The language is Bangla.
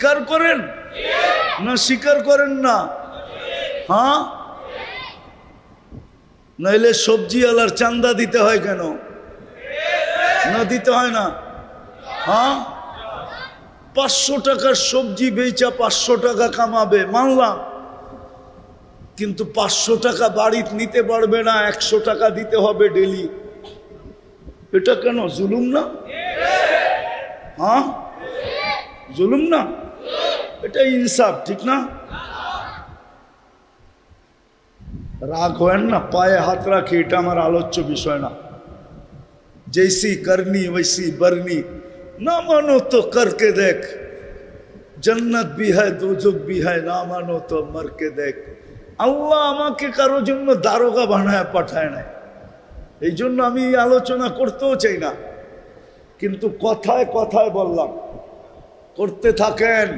স্বীকার করেন না স্বীকার করেন না? হ্যাঁ, নইলে সবজিওয়ালার চান্দা দিতে হয় কেন? না দিতে হয় না? হ্যাঁ, 500 টাকার সবজি বেচা 500 টাকা কামাবে, মানলাম, কিন্তু 500 টাকা বাড়িতে নিতে পারবে না, 100 টাকা দিতে হবে ডেলি। এটা কেন? জুলুম না? হ্যাঁ, জুলুম না? এটা ইনসাফ, ঠিক না? রাগ হয় না, পায়ে হাত রাখি, এটা আমার আলোচ্য বিষয় না। जैसी करनी वैसी बरनी, ना मानो तो करके देख, जन्नत भी है दोजख भी है, ना मानो तो मर के देख। আল্লাহ আমাকে কারো জন্য দারোগা বানায় পাঠায় নাই, এই জন্য আমি আলোচনা করতেও চাই না, কিন্তু কথায় কথায় বললাম, করতে থাকেন।